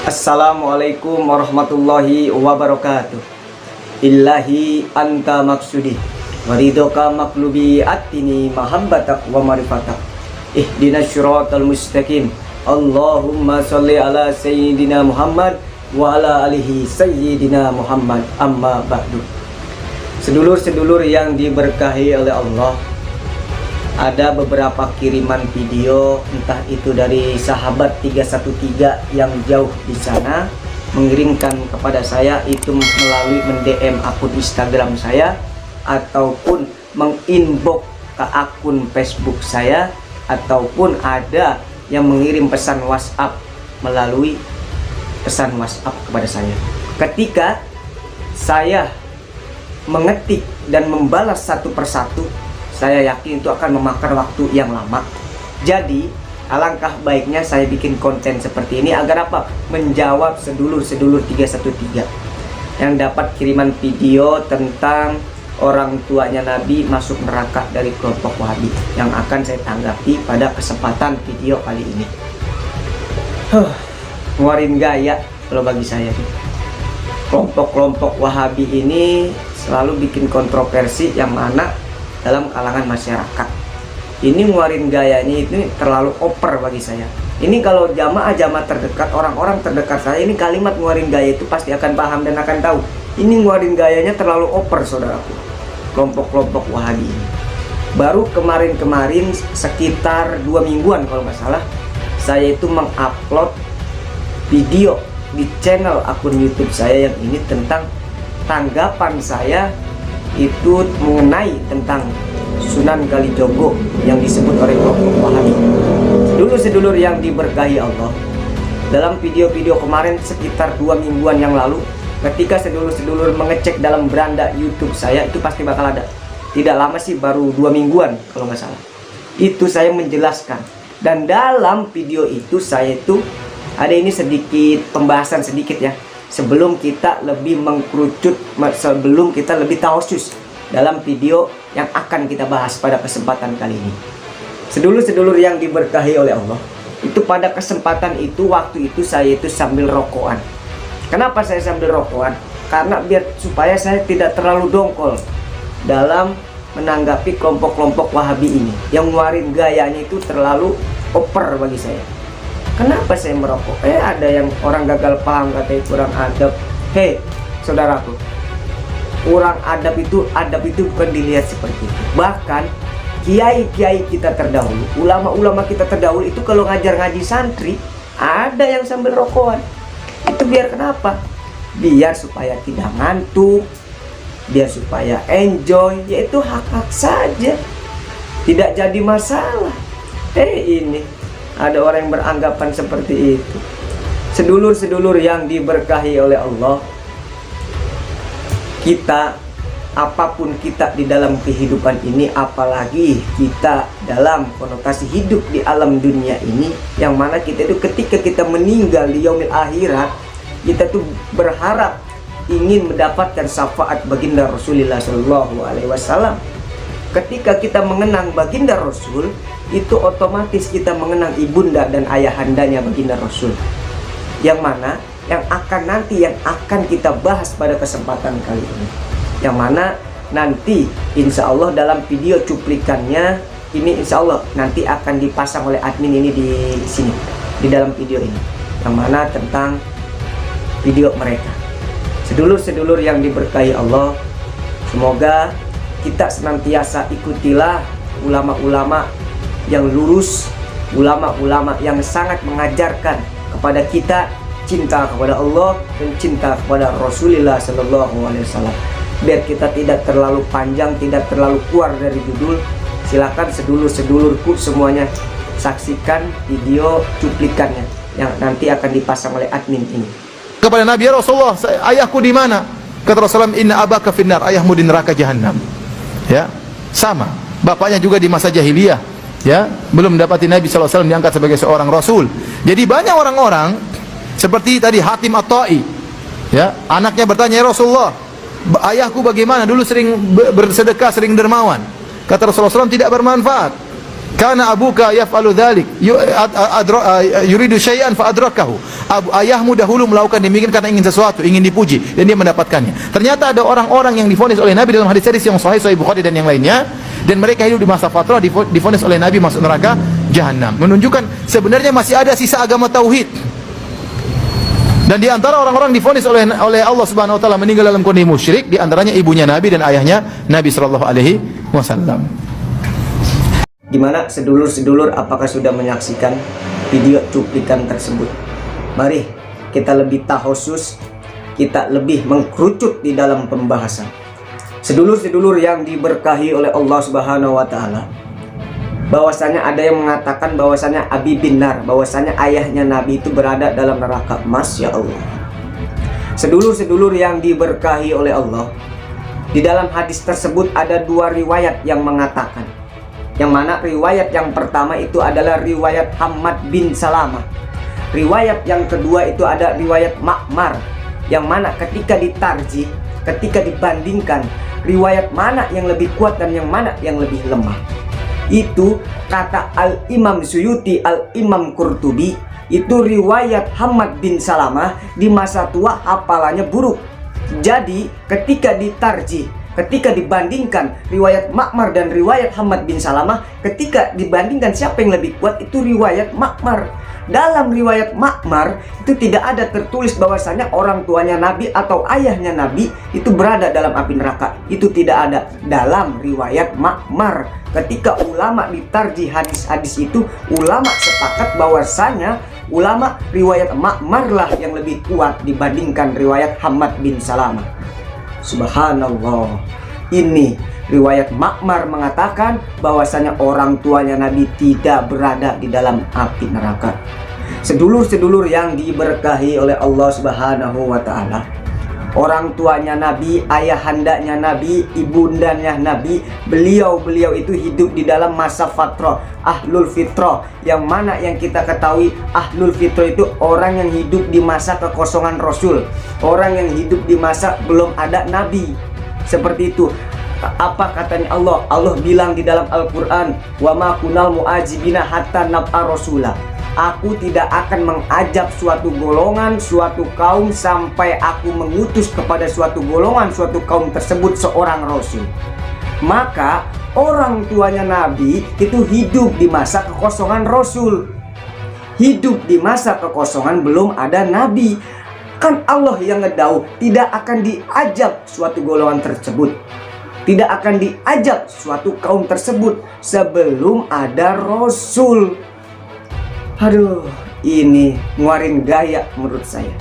Assalamualaikum warahmatullahi wabarakatuh. Illahi anta maksudi waridoka maklubi atini mahabbatak wa marifatak ihdinas syiratal mustaqim. Allahumma salli ala sayyidina Muhammad wa ala alihi sayyidina Muhammad, amma ba'du. Sedulur-sedulur yang diberkahi oleh Allah, ada beberapa kiriman video, entah itu dari sahabat 313 yang jauh di sana, mengirimkan kepada saya itu melalui mendm akun Instagram saya, ataupun menginbox ke akun Facebook saya, ataupun ada yang mengirim pesan WhatsApp melalui pesan WhatsApp kepada saya. Ketika saya mengetik dan membalas satu persatu, saya yakin itu akan memakan waktu yang lama. Jadi alangkah baiknya saya bikin konten seperti ini agar apa? Menjawab sedulur-sedulur 313 yang dapat kiriman video tentang orang tuanya Nabi masuk neraka dari kelompok Wahabi, yang akan saya tanggapi pada kesempatan video kali ini. Ngeluarin gaya kalau bagi saya. Kelompok-kelompok Wahabi ini selalu bikin kontroversi yang mana dalam kalangan masyarakat. Ini ngeluarin gayanya itu terlalu over bagi saya. Ini kalau jamaah-jamaah terdekat, orang-orang terdekat saya, ini kalimat ngeluarin gaya itu pasti akan paham dan akan tahu. Ini ngeluarin gayanya terlalu over, saudaraku. Kelompok-kelompok Wahabi ini. Baru kemarin-kemarin sekitar 2 mingguan kalau nggak salah, saya itu mengupload video di channel akun YouTube saya yang ini tentang tanggapan saya itu mengenai tentang Sunan Kalijogo yang disebut oleh kelompok Wahabi. Sedulur-sedulur yang diberkahi Allah, dalam video-video kemarin sekitar 2 mingguan yang lalu, ketika sedulur-sedulur mengecek dalam beranda YouTube saya, itu pasti bakal ada. Tidak lama sih, baru 2 mingguan kalau nggak salah. Itu saya menjelaskan, dan dalam video itu saya itu ada ini sedikit pembahasan sedikit ya, sebelum kita lebih mengkerucut, sebelum kita lebih tausus dalam video yang akan kita bahas pada kesempatan kali ini. Sedulur-sedulur yang diberkahi oleh Allah, itu pada kesempatan itu, waktu itu saya itu sambil rokokan. Kenapa saya sambil rokokan? Karena biar supaya saya tidak terlalu dongkol dalam menanggapi kelompok-kelompok Wahabi ini yang ngeluarin gayanya itu terlalu over bagi saya. Kenapa saya merokok? Ada yang orang gagal paham, katanya kurang adab. Hei, saudaraku, kurang adab itu bukan dilihat seperti itu. Bahkan kiai-kiai kita terdahulu, ulama-ulama kita terdahulu itu kalau ngajar-ngaji santri, ada yang sambil rokokan. Itu biar kenapa? Biar supaya tidak ngantuk, biar supaya enjoy, yaitu hak-hak saja, tidak jadi masalah. Ini ada orang yang beranggapan seperti itu. Sedulur-sedulur yang diberkahi oleh Allah, kita, apapun kita di dalam kehidupan ini, apalagi kita dalam konotasi hidup di alam dunia ini, yang mana kita itu ketika kita meninggal di yaumil akhirat, kita tuh berharap ingin mendapatkan syafaat baginda Rasulullah SAW. Ketika kita mengenang baginda Rasul, itu otomatis kita mengenang ibunda dan ayahandanya baginda Rasul, yang mana yang akan kita bahas pada kesempatan kali ini, yang mana nanti insya Allah dalam video cuplikannya ini insya Allah nanti akan dipasang oleh admin ini di sini, di dalam video ini, yang mana tentang video mereka. Sedulur-sedulur yang diberkahi Allah, semoga kita senantiasa ikutilah ulama-ulama yang lurus, ulama-ulama yang sangat mengajarkan kepada kita cinta kepada Allah dan cinta kepada Rasulullah SAW. Biar kita tidak terlalu panjang, tidak terlalu keluar dari judul, silakan sedulur-sedulurku semuanya saksikan video cuplikannya yang nanti akan dipasang oleh admin ini. Kepada Nabi, ya Rasulullah, ayahku di mana? Kata Rasulullah, inna abaka finnar, ayahmu di neraka jahanam. Ya, sama. Bapaknya juga di masa jahiliyah, ya, belum mendapati Nabi SAW diangkat sebagai seorang Rasul. Jadi banyak orang-orang seperti tadi Hatim At-Tai, ya, anaknya bertanya, ya Rasulullah, ayahku bagaimana? Dulu sering bersedekah, sering dermawan. Kata Rasulullah SAW, tidak bermanfaat. Karena abuka yaf'alu dzalik, yuridu syai'an fa adrakahu. ayahmu dahulu melakukan demikian karena ingin sesuatu, ingin dipuji, dan dia mendapatkannya. Ternyata ada orang-orang yang divonis oleh Nabi dalam hadis-hadis yang sahih Bukhari dan yang lainnya, dan mereka hidup di masa fatrah, divonis oleh Nabi masuk neraka jahanam. Menunjukkan sebenarnya masih ada sisa agama tauhid. Dan di antara orang-orang divonis oleh Allah Subhanahu wa taala meninggal dalam kondisi musyrik, di antaranya ibunya Nabi dan ayahnya Nabi sallallahu alaihi wasallam. Gimana sedulur-sedulur, apakah sudah menyaksikan video cuplikan tersebut? Mari kita lebih tahosus, kita lebih mengkerucut di dalam pembahasan. Sedulur-sedulur yang diberkahi oleh Allah Subhanahu wa taala, bahwasanya ada yang mengatakan bahwasanya Abi bin Nar, bahwasanya ayahnya Nabi itu berada dalam neraka. Masya Allah. Sedulur-sedulur yang diberkahi oleh Allah, di dalam hadis tersebut ada dua riwayat yang mengatakan, yang mana riwayat yang pertama itu adalah riwayat Hammad bin Salamah. Riwayat yang kedua itu ada riwayat Ma'mar, yang mana ketika ditarjih, ketika dibandingkan, riwayat mana yang lebih kuat dan yang mana yang lebih lemah, itu kata Al-Imam Suyuti, Al-Imam Qurtubi, itu riwayat Hammad bin Salamah di masa tua hafalannya buruk. Jadi ketika ditarjih, ketika dibandingkan riwayat Ma'mar dan riwayat Hammad bin Salamah, ketika dibandingkan siapa yang lebih kuat, itu riwayat Ma'mar. Dalam riwayat Ma'mar itu tidak ada tertulis bahwasanya orang tuanya Nabi atau ayahnya Nabi itu berada dalam api neraka. Itu tidak ada dalam riwayat Ma'mar. Ketika ulama ditarjih hadis-hadis itu, ulama sepakat bahwasanya ulama riwayat Ma'mar lah yang lebih kuat dibandingkan riwayat Hammad bin Salamah. Subhanallah. Ini riwayat Ma'mar mengatakan bahwasanya orang tuanya Nabi tidak berada di dalam api neraka. Sedulur-sedulur yang diberkahi oleh Allah Subhanahu wa taala, orang tuanya Nabi, ayahandanya Nabi, ibundanya Nabi, beliau itu hidup di dalam masa fatrah, ahlul fitrah, yang mana yang kita ketahui ahlul fitrah itu orang yang hidup di masa kekosongan Rasul, orang yang hidup di masa belum ada Nabi. Seperti itu. Apa katanya Allah? Allah bilang di dalam Al-Quran, wa ma kunal mu'ajibina hatta nab'a rasulah. Aku tidak akan mengajak suatu golongan, suatu kaum sampai aku mengutus kepada suatu golongan, suatu kaum tersebut seorang rasul. Maka orang tuanya Nabi itu hidup di masa kekosongan Rasul, hidup di masa kekosongan belum ada Nabi. Kan Allah yang ngedau tidak akan diajak suatu golongan tersebut, tidak akan diajak suatu kaum tersebut sebelum ada Rasul. Aduh, ini ngeluarin gaya menurut saya.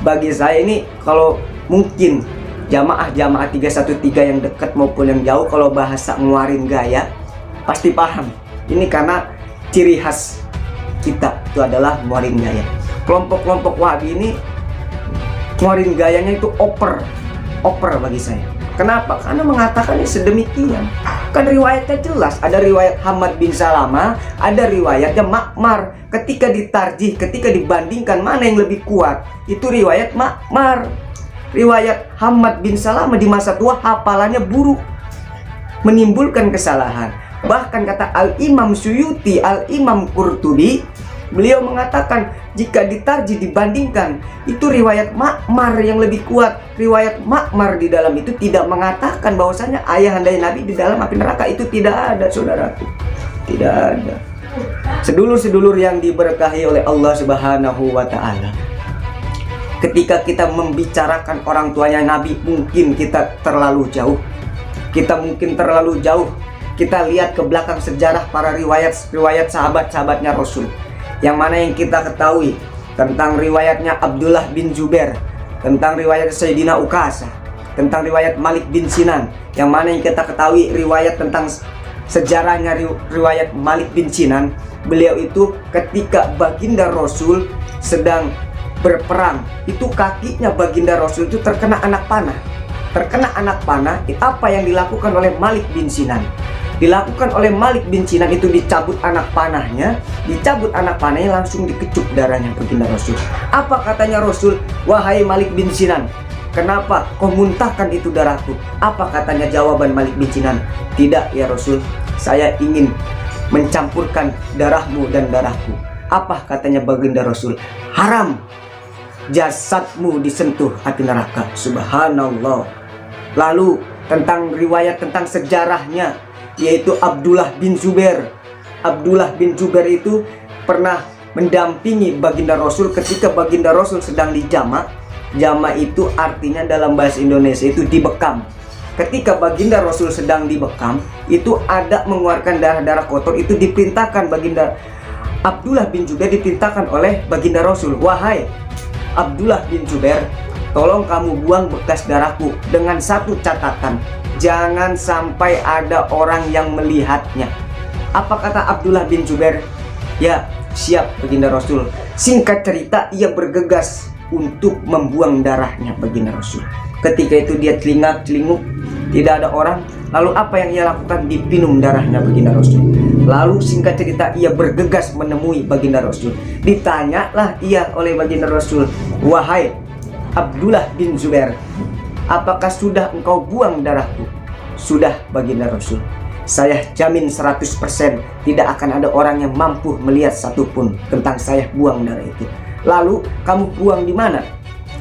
Bagi saya ini, kalau mungkin jamaah 313 yang dekat maupun yang jauh, kalau bahasa ngeluarin gaya pasti paham. Ini karena ciri khas kita itu adalah ngeluarin gaya. Kelompok-kelompok Wahabi ini ngeluarin gayanya itu oper bagi saya. Kenapa? Karena mengatakannya sedemikian. Kan riwayatnya jelas, ada riwayat Hammad bin Salamah, ada riwayatnya Ma'mar. Ketika ditarjih, ketika dibandingkan mana yang lebih kuat, itu riwayat Ma'mar. Riwayat Hammad bin Salamah di masa tua hafalannya buruk, menimbulkan kesalahan. Bahkan kata Al-Imam Suyuti, Al-Imam Qurtubi, beliau mengatakan jika ditarjih dibandingkan, itu riwayat Ma'mar yang lebih kuat. Riwayat Ma'mar di dalam itu tidak mengatakan bahwasanya ayahanda Nabi di dalam api neraka. Itu tidak ada, saudaraku. Tidak ada. Sedulur-sedulur yang diberkahi oleh Allah Subhanahu wa taala, ketika kita membicarakan orang tuanya Nabi, mungkin kita terlalu jauh. Kita mungkin terlalu jauh. Kita lihat ke belakang sejarah para riwayat sahabat-sahabatnya Rasul, yang mana yang kita ketahui tentang riwayatnya Abdullah bin Zubair, tentang riwayat Sayyidina Ukasah, tentang riwayat Malik bin Sinan, yang mana yang kita ketahui riwayat tentang sejarahnya riwayat Malik bin Sinan. Beliau itu ketika baginda Rasul sedang berperang, itu kakinya baginda Rasul itu terkena anak panah. Terkena anak panah, apa yang dilakukan oleh Malik bin Sinan? Dilakukan oleh Malik bin Sinan itu dicabut anak panahnya, langsung dikecup darahnya baginda Rasul. Apa katanya Rasul? Wahai Malik bin Sinan, kenapa kau muntahkan itu darahku? Apa katanya jawaban Malik bin Sinan? Tidak ya Rasul, saya ingin mencampurkan darahmu dan darahku. Apa katanya baginda Rasul? Haram, jasadmu disentuh api neraka. Subhanallah. Lalu tentang riwayat tentang sejarahnya, yaitu Abdullah bin Zubair. Abdullah bin Zubair itu pernah mendampingi baginda Rasul ketika baginda Rasul sedang dijama. Jama itu artinya dalam bahasa Indonesia itu dibekam. Ketika baginda Rasul sedang dibekam, itu ada mengeluarkan darah-darah kotor, itu diperintahkan baginda Abdullah bin Zubair, diperintahkan oleh baginda Rasul, wahai Abdullah bin Zubair, tolong kamu buang bekas darahku dengan satu catatan, jangan sampai ada orang yang melihatnya. Apa kata Abdullah bin Zubair? Ya, siap baginda Rasul. Singkat cerita, ia bergegas untuk membuang darahnya baginda Rasul. Ketika itu dia celingak-celinguk, tidak ada orang. Lalu apa yang ia lakukan? Dipinum darahnya baginda Rasul. Lalu singkat cerita, ia bergegas menemui baginda Rasul. Ditanyalah ia oleh baginda Rasul, wahai Abdullah bin Zubair, apakah sudah engkau buang darahku? Sudah baginda Rasul. Saya jamin 100% tidak akan ada orang yang mampu melihat satupun tentang saya buang darah itu. Lalu kamu buang di mana?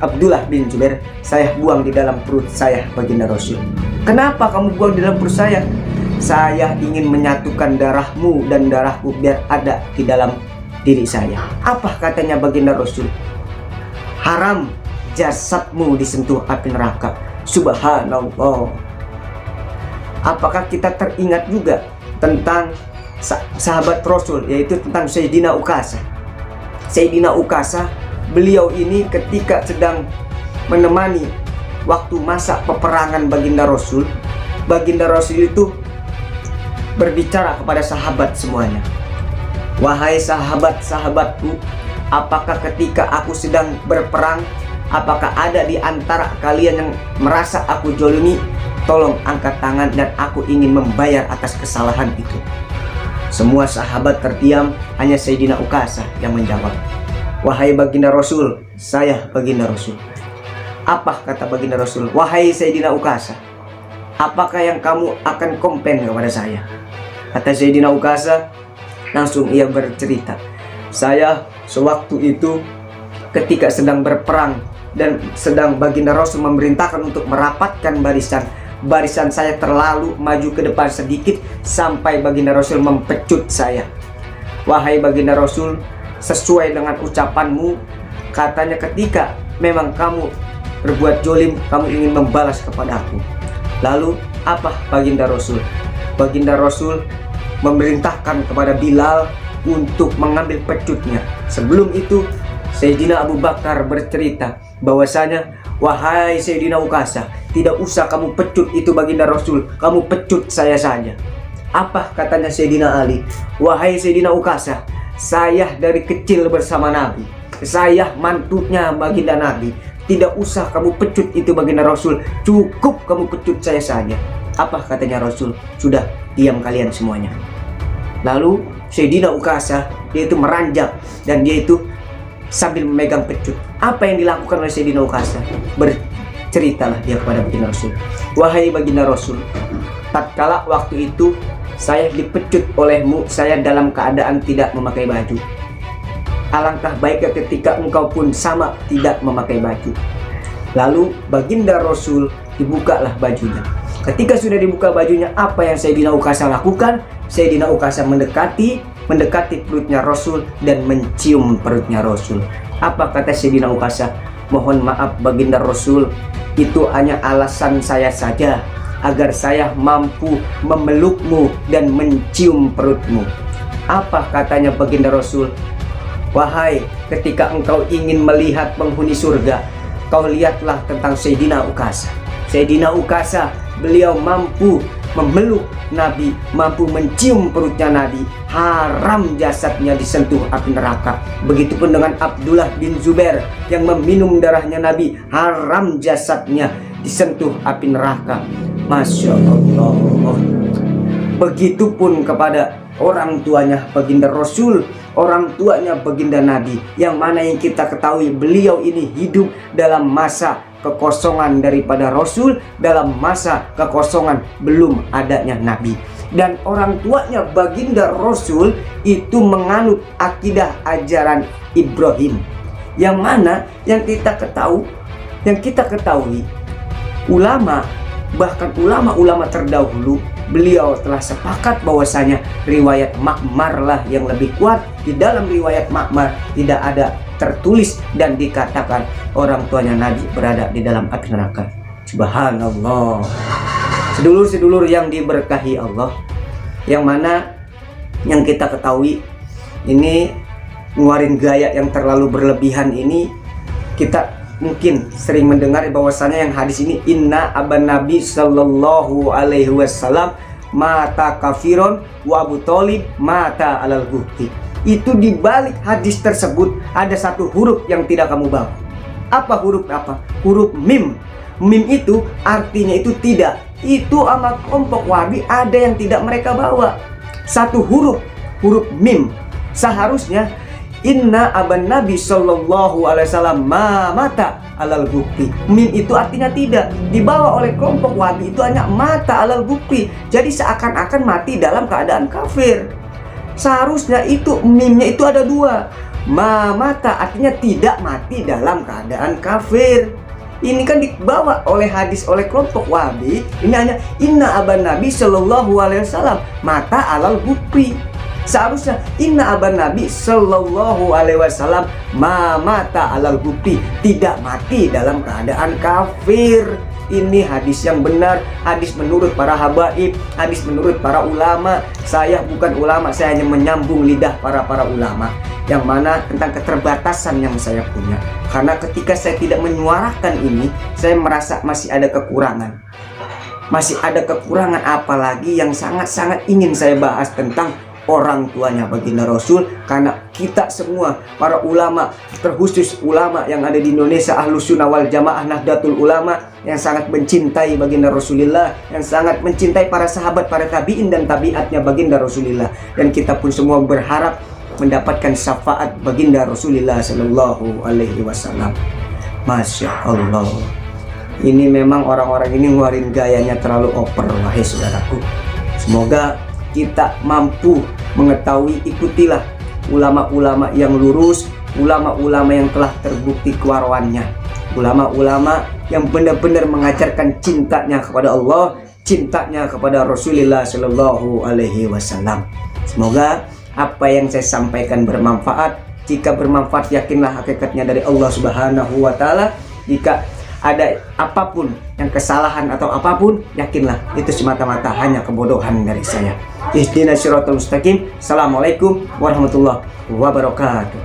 Abdullah bin Zubair, saya buang di dalam perut saya baginda Rasul. Kenapa kamu buang di dalam perut saya? Saya ingin menyatukan darahmu dan darahku biar ada di dalam diri saya. Apa katanya baginda Rasul? Haram jasadmu disentuh api neraka. Subhanallah. Apakah kita teringat juga tentang sahabat Rasul, yaitu tentang Sayyidina Uqasah. Sayyidina Uqasah, beliau ini ketika sedang menemani waktu masa peperangan baginda Rasul itu berbicara kepada sahabat semuanya, wahai sahabat-sahabatku, apakah ketika aku sedang berperang, apakah ada di antara kalian yang merasa aku zalimi? Tolong angkat tangan dan aku ingin membayar atas kesalahan itu. Semua sahabat terdiam, hanya Sayyidina Uqasah yang menjawab, wahai baginda Rasul, saya baginda Rasul. Apa kata baginda Rasul? Wahai Sayyidina Uqasah, apakah yang kamu akan komplain kepada saya? Kata Sayyidina Uqasah, langsung ia bercerita, saya sewaktu itu ketika sedang berperang dan sedang baginda Rasul memerintahkan untuk merapatkan barisan saya terlalu maju ke depan sedikit sampai baginda Rasul mempecut saya. Wahai baginda Rasul, sesuai dengan ucapanmu, katanya ketika memang kamu berbuat jolim, kamu ingin membalas kepada aku. Lalu apa baginda Rasul? Baginda Rasul memerintahkan kepada Bilal untuk mengambil pecutnya. Sebelum itu Sayyidina Abu Bakar bercerita bahwasanya, wahai Sayyidina Uqasah, tidak usah kamu pecut itu baginda Rasul, kamu pecut saya saja. Apa katanya Sayyidina Ali? Wahai Sayyidina Uqasah, saya dari kecil bersama Nabi, saya mantunya baginda Nabi, tidak usah kamu pecut itu baginda Rasul, cukup kamu pecut saya saja. Apa katanya Rasul? Sudah, diam kalian semuanya. Lalu Sayyidina Uqasah, dia itu meranjak dan dia itu sambil memegang pecut. Apa yang dilakukan oleh Sayyidina Uqasah? Berceritalah dia kepada baginda Rasul, wahai baginda Rasul, tatkala waktu itu saya dipecut olehmu, saya dalam keadaan tidak memakai baju. Alangkah baiknya ketika engkau pun sama tidak memakai baju. Lalu baginda Rasul dibukalah bajunya. Ketika sudah dibuka bajunya, apa yang Sayyidina Uqasah lakukan? Sayyidina Uqasah mendekati perutnya Rasul dan mencium perutnya Rasul. Apa kata Sayyidina Uqasah? Mohon maaf baginda Rasul, itu hanya alasan saya saja agar saya mampu memelukmu dan mencium perutmu. Apa katanya baginda Rasul? Wahai, ketika engkau ingin melihat penghuni surga, kau lihatlah tentang Sayyidina Uqasah. Sayyidina Uqasah, beliau mampu memeluk Nabi, mampu mencium perutnya Nabi, haram jasadnya disentuh api neraka. Begitupun dengan Abdullah bin Zubair yang meminum darahnya Nabi, haram jasadnya disentuh api neraka. Masya Allah. Begitupun kepada orang tuanya baginda Rasul, orang tuanya baginda Nabi, yang mana yang kita ketahui beliau ini hidup dalam masa kekosongan daripada Rasul, dalam masa kekosongan belum adanya Nabi. Dan orang tuanya baginda Rasul itu menganut akidah ajaran Ibrahim. Yang mana yang kita ketahui ulama, bahkan ulama-ulama terdahulu, beliau telah sepakat bahwasanya riwayat Ma'mar lah yang lebih kuat. Di dalam riwayat Ma'mar tidak ada tertulis dan dikatakan orang tuanya Nabi berada di dalam api neraka. Subhanallah. Sedulur-sedulur yang diberkahi Allah, yang mana yang kita ketahui ini ngeluarin gaya yang terlalu berlebihan ini, kita mungkin sering mendengar bahwasanya yang hadis ini, inna aban nabi sallallahu alaihi wasallam mata kafiron wa Abu Thalib mata alal bukti. Itu di balik hadis tersebut ada satu huruf yang tidak kamu bawa. Apa huruf apa? Huruf mim. Mim itu artinya itu tidak. Itu sama kelompok Wahabi ada yang tidak mereka bawa. Satu huruf mim. Seharusnya inna aban nabi sallallahu alaihi wasallam ma mata alal bukti. Mim itu artinya tidak. Dibawa oleh kelompok Wahabi itu hanya mata alal bukti. Jadi seakan-akan mati dalam keadaan kafir. Seharusnya itu mimnya itu ada dua. Ma mata artinya tidak mati dalam keadaan kafir. Ini kan dibawa oleh hadis oleh kelompok Wahabi. Ini hanya inna aban nabi sallallahu alaihi wasallam mata alal bukti. Seharusnya inna aban nabi sallallahu alaihi wasallam ma mata alal bukti, tidak mati dalam keadaan kafir. Ini hadis yang benar, hadis menurut para habaib, hadis menurut para ulama. Saya bukan ulama, saya hanya menyambung lidah para ulama, yang mana tentang keterbatasan yang saya punya. Karena ketika saya tidak menyuarakan ini, saya merasa masih ada kekurangan. Masih ada kekurangan, apalagi yang sangat-sangat ingin saya bahas tentang orang tuanya baginda Rasul. Karena kita semua para ulama, terkhusus ulama yang ada di Indonesia, Ahlus Sunnah wal Jamaah, Nahdlatul Ulama, yang sangat mencintai baginda Rasulullah, yang sangat mencintai para sahabat, para tabi'in dan tabi'atnya baginda Rasulullah. Dan kita pun semua berharap mendapatkan syafaat baginda Rasulullah sallallahu alaihi wasallam. Masya Allah, ini memang orang-orang ini ngeluarin gayanya terlalu over, wahai saudaraku. Semoga kita mampu mengetahui, ikutilah ulama-ulama yang lurus, ulama-ulama yang telah terbukti kewarwannya, ulama-ulama yang benar-benar mengajarkan cintanya kepada Allah, cintanya kepada Rasulullah Shallallahu Alaihi Wasallam. Semoga apa yang saya sampaikan bermanfaat. Jika bermanfaat, yakinlah hakikatnya dari Allah Subhanahu Wa Taala. Jika ada apapun yang kesalahan atau apapun, yakinlah itu semata-mata hanya kebodohan dari saya. Ihdinas siratal mustaqim. Assalamualaikum warahmatullahi wabarakatuh.